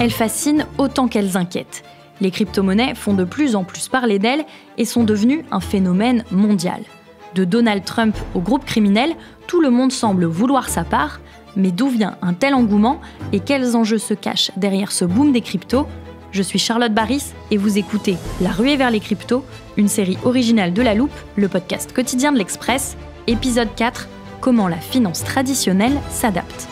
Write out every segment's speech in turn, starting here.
Elles fascinent autant qu'elles inquiètent. Les crypto-monnaies font de plus en plus parler d'elles et sont devenues un phénomène mondial. De Donald Trump au groupe criminel, tout le monde semble vouloir sa part, mais d'où vient un tel engouement et quels enjeux se cachent derrière ce boom des cryptos ? Je suis Charlotte Baris et vous écoutez La ruée vers les cryptos, une série originale de La Loupe, le podcast quotidien de l'Express, épisode 4, comment la finance traditionnelle s'adapte.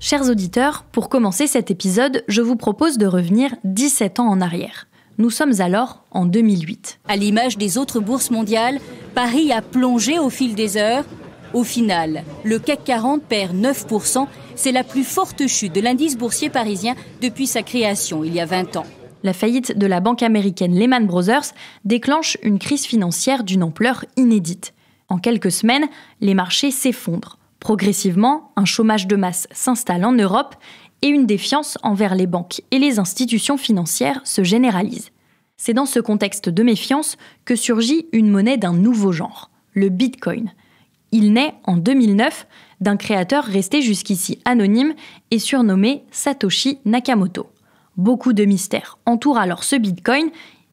Chers auditeurs, pour commencer cet épisode, je vous propose de revenir 17 ans en arrière. Nous sommes alors en 2008. À l'image des autres bourses mondiales, Paris a plongé au fil des heures. Au final, le CAC 40 perd 9%. C'est la plus forte chute de l'indice boursier parisien depuis sa création il y a 20 ans. La faillite de la banque américaine Lehman Brothers déclenche une crise financière d'une ampleur inédite. En quelques semaines, les marchés s'effondrent. Progressivement, un chômage de masse s'installe en Europe et une défiance envers les banques et les institutions financières se généralise. C'est dans ce contexte de méfiance que surgit une monnaie d'un nouveau genre, le Bitcoin. Il naît en 2009 d'un créateur resté jusqu'ici anonyme et surnommé Satoshi Nakamoto. Beaucoup de mystères entourent alors ce Bitcoin.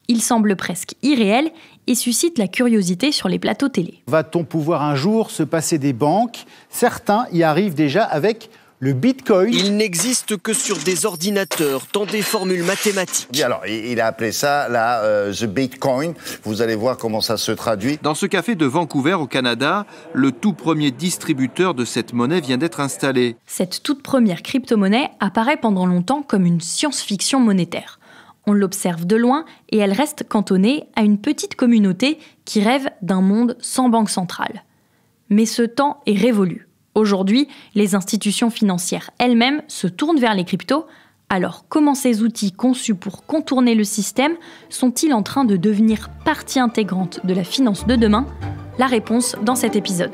Il semble presque irréel et suscite la curiosité sur les plateaux télé. Va-t-on pouvoir un jour se passer des banques ? Certains y arrivent déjà avec le Bitcoin. Il n'existe que sur des ordinateurs, dans des formules mathématiques. Alors, il a appelé ça the Bitcoin. Vous allez voir comment ça se traduit. Dans ce café de Vancouver, au Canada, le tout premier distributeur de cette monnaie vient d'être installé. Cette toute première crypto-monnaie apparaît pendant longtemps comme une science-fiction monétaire. On l'observe de loin et elle reste cantonnée à une petite communauté qui rêve d'un monde sans banque centrale. Mais ce temps est révolu. Aujourd'hui, les institutions financières elles-mêmes se tournent vers les cryptos. Alors, comment ces outils conçus pour contourner le système sont-ils en train de devenir partie intégrante de la finance de demain ? La réponse dans cet épisode.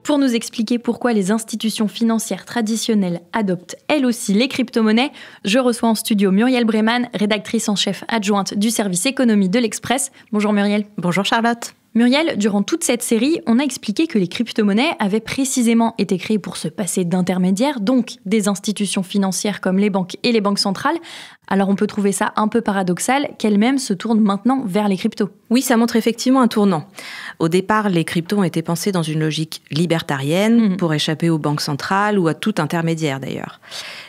Pour nous expliquer pourquoi les institutions financières traditionnelles adoptent elles aussi les crypto-monnaies, je reçois en studio Muriel Breyman, rédactrice en chef adjointe du service économie de l'Express. Bonjour Muriel. Bonjour Charlotte. Muriel, durant toute cette série, on a expliqué que les crypto-monnaies avaient précisément été créées pour se passer d'intermédiaires, donc des institutions financières comme les banques et les banques centrales. Alors on peut trouver ça un peu paradoxal qu'elles-mêmes se tournent maintenant vers les cryptos. Oui, ça montre effectivement un tournant. Au départ, les cryptos ont été pensés dans une logique libertarienne pour échapper aux banques centrales ou à tout intermédiaire d'ailleurs.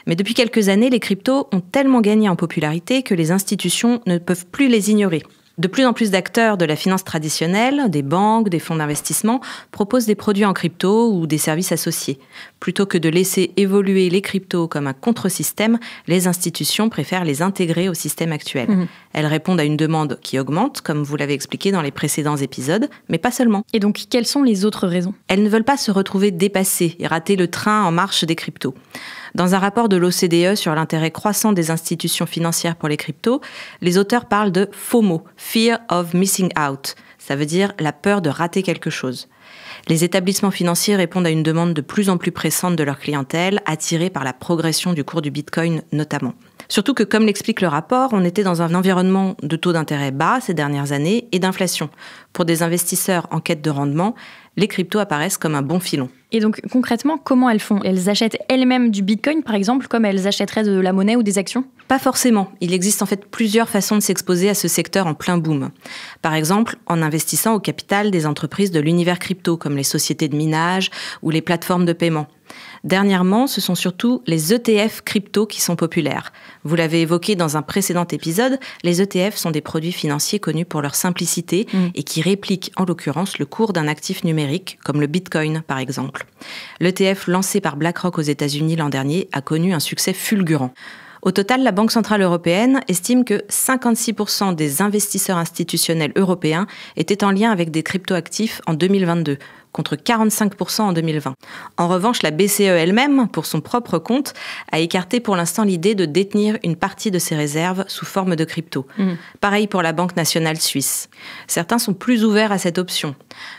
Mais depuis quelques années, les cryptos ont tellement gagné en popularité que les institutions ne peuvent plus les ignorer. De plus en plus d'acteurs de la finance traditionnelle, des banques, des fonds d'investissement, proposent des produits en crypto ou des services associés. Plutôt que de laisser évoluer les cryptos comme un contre-système, les institutions préfèrent les intégrer au système actuel. Elles répondent à une demande qui augmente, comme vous l'avez expliqué dans les précédents épisodes, mais pas seulement. Et donc, quelles sont les autres raisons ? Elles ne veulent pas se retrouver dépassées et rater le train en marche des cryptos. Dans un rapport de l'OCDE sur l'intérêt croissant des institutions financières pour les cryptos, les auteurs parlent de FOMO, Fear of Missing Out. Ça veut dire la peur de rater quelque chose. Les établissements financiers répondent à une demande de plus en plus pressante de leur clientèle, attirée par la progression du cours du Bitcoin notamment. Surtout que, comme l'explique le rapport, on était dans un environnement de taux d'intérêt bas ces dernières années et d'inflation. Pour des investisseurs en quête de rendement, les cryptos apparaissent comme un bon filon. Et donc, concrètement, comment elles font ? Elles achètent elles-mêmes du Bitcoin, par exemple, comme elles achèteraient de la monnaie ou des actions ? Pas forcément. Il existe en fait plusieurs façons de s'exposer à ce secteur en plein boom. Par exemple, en investissant au capital des entreprises de l'univers crypto, comme les sociétés de minage ou les plateformes de paiement. Dernièrement, ce sont surtout les ETF crypto qui sont populaires. Vous l'avez évoqué dans un précédent épisode, les ETF sont des produits financiers connus pour leur simplicité et qui répliquent en l'occurrence le cours d'un actif numérique, comme le Bitcoin par exemple. L'ETF lancé par BlackRock aux États-Unis l'an dernier a connu un succès fulgurant. Au total, la Banque centrale européenne estime que 56% des investisseurs institutionnels européens étaient en lien avec des cryptoactifs en 2022, contre 45% en 2020. En revanche, la BCE elle-même, pour son propre compte, a écarté pour l'instant l'idée de détenir une partie de ses réserves sous forme de crypto. Pareil pour la Banque nationale suisse. Certains sont plus ouverts à cette option.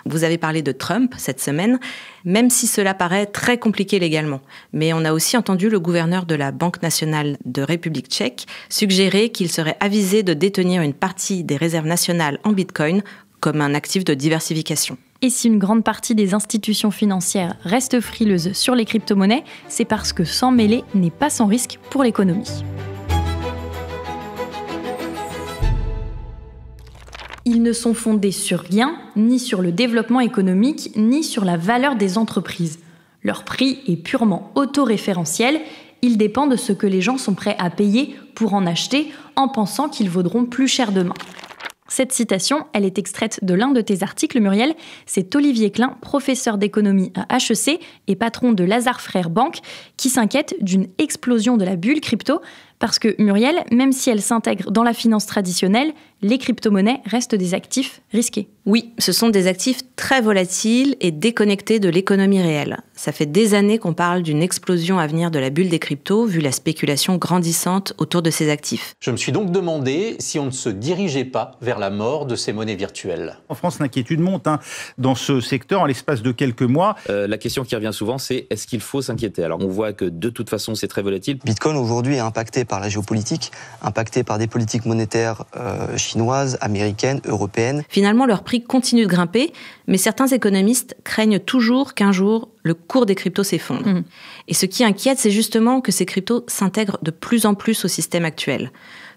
Vous avez parlé de Trump cette semaine, même si cela paraît très compliqué légalement. Mais on a aussi entendu le gouverneur de la Banque nationale de République tchèque suggérer qu'il serait avisé de détenir une partie des réserves nationales en Bitcoin comme un actif de diversification. Et si une grande partie des institutions financières restent frileuses sur les crypto-monnaies, c'est parce que s'en mêler n'est pas sans risque pour l'économie. Ils ne sont fondés sur rien, ni sur le développement économique, ni sur la valeur des entreprises. Leur prix est purement autoréférentiel, il dépend de ce que les gens sont prêts à payer pour en acheter en pensant qu'ils vaudront plus cher demain. Cette citation, elle est extraite de l'un de tes articles, Muriel. C'est Olivier Klein, professeur d'économie à HEC et patron de Lazard Frères Banque, qui s'inquiète d'une explosion de la bulle crypto. Parce que, Muriel, même si elle s'intègre dans la finance traditionnelle, les crypto-monnaies restent des actifs risqués. Oui, ce sont des actifs très volatiles et déconnectés de l'économie réelle. Ça fait des années qu'on parle d'une explosion à venir de la bulle des cryptos, vu la spéculation grandissante autour de ces actifs. Je me suis donc demandé si on ne se dirigeait pas vers la mort de ces monnaies virtuelles. En France, l'inquiétude monte dans ce secteur en l'espace de quelques mois. La question qui revient souvent, c'est est-ce qu'il faut s'inquiéter? Alors on voit que de toute façon, c'est très volatile. Bitcoin aujourd'hui est impacté par la géopolitique, impacté par des politiques monétaires chinoises, américaines, européennes. Finalement, leur prix continue de grimper, mais certains économistes craignent toujours qu'un jour, le cours des cryptos s'effondre. Et ce qui inquiète, c'est justement que ces cryptos s'intègrent de plus en plus au système actuel.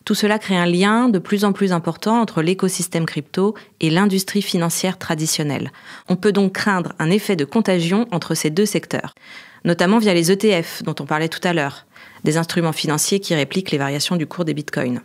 Tout cela crée un lien de plus en plus important entre l'écosystème crypto et l'industrie financière traditionnelle. On peut donc craindre un effet de contagion entre ces deux secteurs, notamment via les ETF dont on parlait tout à l'heure, des instruments financiers qui répliquent les variations du cours des bitcoins.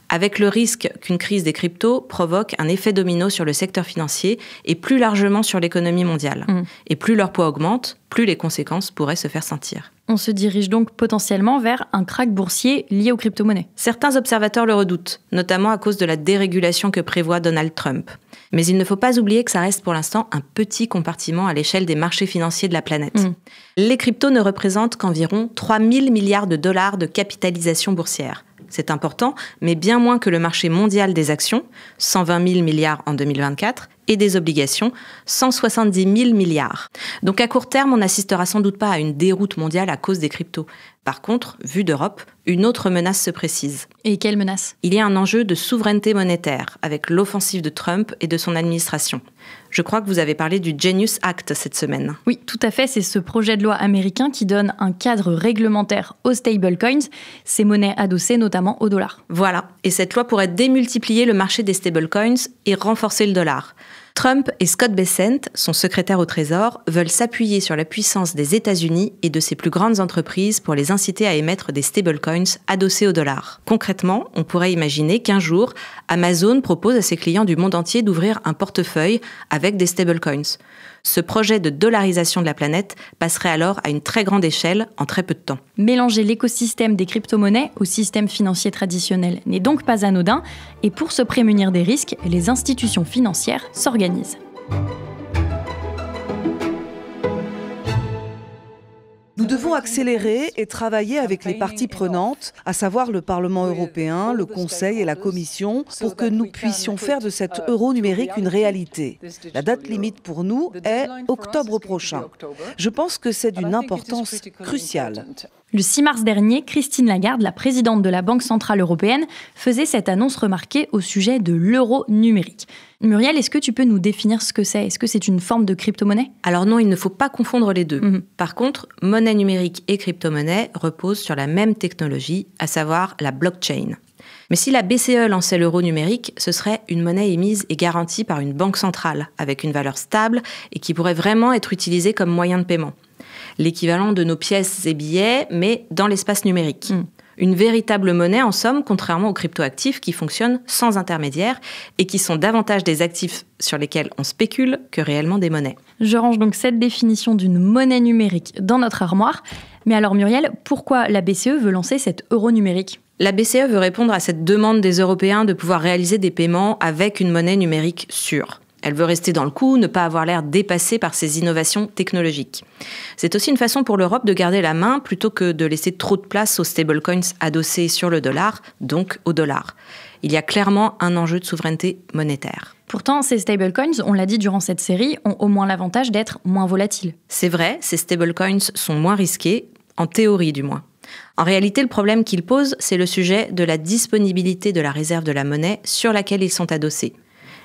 Avec le risque qu'une crise des cryptos provoque un effet domino sur le secteur financier et plus largement sur l'économie mondiale. Et plus leur poids augmente, plus les conséquences pourraient se faire sentir. On se dirige donc potentiellement vers un krach boursier lié aux crypto-monnaies. Certains observateurs le redoutent, notamment à cause de la dérégulation que prévoit Donald Trump. Mais il ne faut pas oublier que ça reste pour l'instant un petit compartiment à l'échelle des marchés financiers de la planète. Les cryptos ne représentent qu'environ 3 000 milliards de dollars de capitalisation boursière. C'est important, mais bien moins que le marché mondial des actions, 120 000 milliards en 2024, et des obligations, 170 000 milliards. Donc à court terme, on n'assistera sans doute pas à une déroute mondiale à cause des cryptos. Par contre, vu d'Europe, une autre menace se précise. Et quelle menace ? Il y a un enjeu de souveraineté monétaire, avec l'offensive de Trump et de son administration. Je crois que vous avez parlé du Genius Act cette semaine. Oui, tout à fait, c'est ce projet de loi américain qui donne un cadre réglementaire aux stablecoins, ces monnaies adossées notamment au dollar. Voilà, et cette loi pourrait démultiplier le marché des stablecoins et renforcer le dollar. Trump et Scott Bessent, son secrétaire au Trésor, veulent s'appuyer sur la puissance des États-Unis et de ses plus grandes entreprises pour les inciter à émettre des stablecoins adossés au dollar. Concrètement, on pourrait imaginer qu'un jour, Amazon propose à ses clients du monde entier d'ouvrir un portefeuille avec des stablecoins. Ce projet de dollarisation de la planète passerait alors à une très grande échelle en très peu de temps. Mélanger l'écosystème des crypto-monnaies au système financier traditionnel n'est donc pas anodin, et pour se prémunir des risques, les institutions financières s'organisent. Nous devons accélérer et travailler avec les parties prenantes, à savoir le Parlement européen, le Conseil et la Commission, pour que nous puissions faire de cet euro numérique une réalité. La date limite pour nous est octobre prochain. Je pense que c'est d'une importance cruciale. Le 6 mars dernier, Christine Lagarde, la présidente de la Banque centrale européenne, faisait cette annonce remarquée au sujet de l'euro numérique. Muriel, est-ce que tu peux nous définir ce que c'est ? Est-ce que c'est une forme de crypto-monnaie ? Alors non, il ne faut pas confondre les deux. Par contre, monnaie numérique et crypto-monnaie reposent sur la même technologie, à savoir la blockchain. Mais si la BCE lançait l'euro numérique, ce serait une monnaie émise et garantie par une banque centrale, avec une valeur stable et qui pourrait vraiment être utilisée comme moyen de paiement. L'équivalent de nos pièces et billets, mais dans l'espace numérique. Une véritable monnaie, en somme, contrairement aux cryptoactifs qui fonctionnent sans intermédiaire et qui sont davantage des actifs sur lesquels on spécule que réellement des monnaies. Je range donc cette définition d'une monnaie numérique dans notre armoire. Mais alors Muriel, pourquoi la BCE veut lancer cet euro numérique ? La BCE veut répondre à cette demande des Européens de pouvoir réaliser des paiements avec une monnaie numérique sûre. Elle veut rester dans le coup, ne pas avoir l'air dépassée par ces innovations technologiques. C'est aussi une façon pour l'Europe de garder la main plutôt que de laisser trop de place aux stablecoins adossés sur le dollar, donc au dollar. Il y a clairement un enjeu de souveraineté monétaire. Pourtant, ces stablecoins, on l'a dit durant cette série, ont au moins l'avantage d'être moins volatiles. C'est vrai, ces stablecoins sont moins risqués, en théorie du moins. En réalité, le problème qu'ils posent, c'est le sujet de la disponibilité de la réserve de la monnaie sur laquelle ils sont adossés.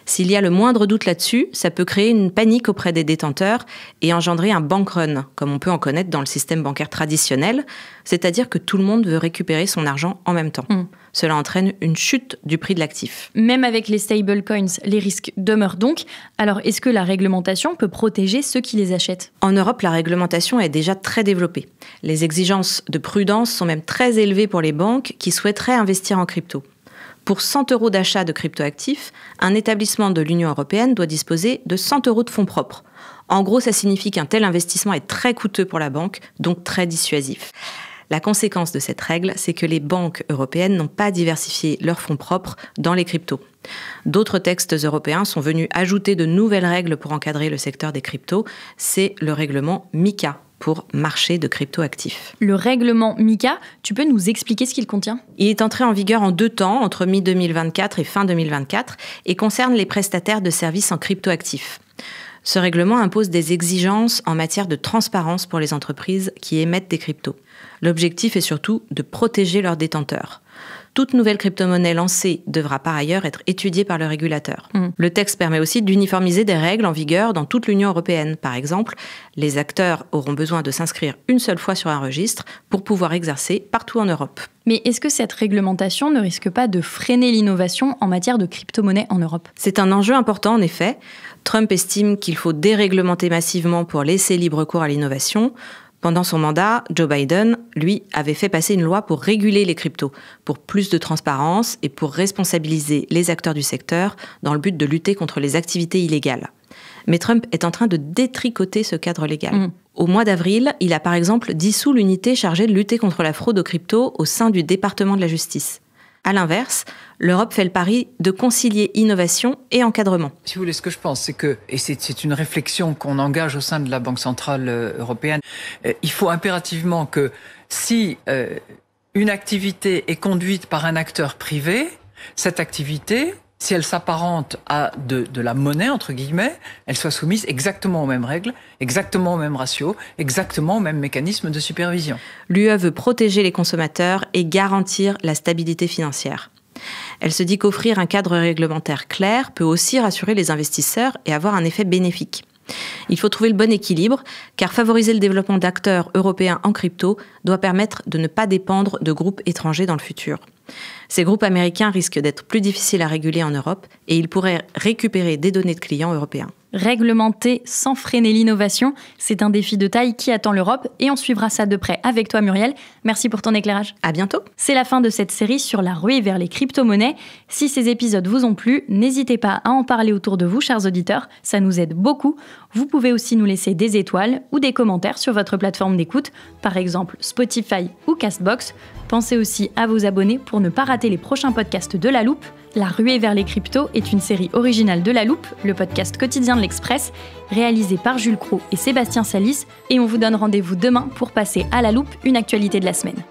S'il y a le moindre doute là-dessus, ça peut créer une panique auprès des détenteurs et engendrer un bank run, comme on peut en connaître dans le système bancaire traditionnel, c'est-à-dire que tout le monde veut récupérer son argent en même temps. Cela entraîne une chute du prix de l'actif. Même avec les stablecoins, les risques demeurent donc. Alors, est-ce que la réglementation peut protéger ceux qui les achètent ? En Europe, la réglementation est déjà très développée. Les exigences de prudence sont même très élevées pour les banques qui souhaiteraient investir en crypto. Pour 100 € d'achat de cryptoactifs, un établissement de l'Union européenne doit disposer de 100 € de fonds propres. En gros, ça signifie qu'un tel investissement est très coûteux pour la banque, donc très dissuasif. La conséquence de cette règle, c'est que les banques européennes n'ont pas diversifié leurs fonds propres dans les cryptos. D'autres textes européens sont venus ajouter de nouvelles règles pour encadrer le secteur des cryptos. C'est le règlement MiCA pour marché de cryptoactifs. Le règlement MiCA, tu peux nous expliquer ce qu'il contient ? Il est entré en vigueur en 2 temps, entre mi-2024 et fin 2024, et concerne les prestataires de services en cryptoactifs. Ce règlement impose des exigences en matière de transparence pour les entreprises qui émettent des cryptos. L'objectif est surtout de protéger leurs détenteurs. Toute nouvelle crypto-monnaie lancée devra par ailleurs être étudiée par le régulateur. Le texte permet aussi d'uniformiser des règles en vigueur dans toute l'Union européenne. Par exemple, les acteurs auront besoin de s'inscrire une seule fois sur un registre pour pouvoir exercer partout en Europe. Mais est-ce que cette réglementation ne risque pas de freiner l'innovation en matière de crypto-monnaie en Europe ? C'est un enjeu important en effet. Trump estime qu'il faut déréglementer massivement pour laisser libre cours à l'innovation. Pendant son mandat, Joe Biden, lui, avait fait passer une loi pour réguler les cryptos, pour plus de transparence et pour responsabiliser les acteurs du secteur dans le but de lutter contre les activités illégales. Mais Trump est en train de détricoter ce cadre légal. Au mois d'avril, il a par exemple dissous l'unité chargée de lutter contre la fraude aux cryptos au sein du département de la justice. À l'inverse, l'Europe fait le pari de concilier innovation et encadrement. Si vous voulez, ce que je pense, c'est que, et c'est une réflexion qu'on engage au sein de la Banque Centrale Européenne, il faut impérativement que si une activité est conduite par un acteur privé, cette activité, si elle s'apparente à de la monnaie, entre guillemets, elle soit soumise exactement aux mêmes règles, exactement aux mêmes ratios, exactement aux mêmes mécanismes de supervision. L'UE veut protéger les consommateurs et garantir la stabilité financière. Elle se dit qu'offrir un cadre réglementaire clair peut aussi rassurer les investisseurs et avoir un effet bénéfique. Il faut trouver le bon équilibre, car favoriser le développement d'acteurs européens en crypto doit permettre de ne pas dépendre de groupes étrangers dans le futur. Ces groupes américains risquent d'être plus difficiles à réguler en Europe et ils pourraient récupérer des données de clients européens. Réglementer sans freiner l'innovation, c'est un défi de taille qui attend l'Europe et on suivra ça de près avec toi Muriel. Merci pour ton éclairage. À bientôt. C'est la fin de cette série sur la ruée vers les crypto-monnaies. Si ces épisodes vous ont plu, n'hésitez pas à en parler autour de vous, chers auditeurs. Ça nous aide beaucoup. Vous pouvez aussi nous laisser des étoiles ou des commentaires sur votre plateforme d'écoute, par exemple Spotify ou Castbox. Pensez aussi à vous abonner pour ne pas rater les prochains podcasts de La Loupe. La ruée vers les cryptos est une série originale de La Loupe, le podcast quotidien de l'Express, réalisé par Jules Cros et Sébastien Salis. Et on vous donne rendez-vous demain pour passer à La Loupe une actualité de la semaine.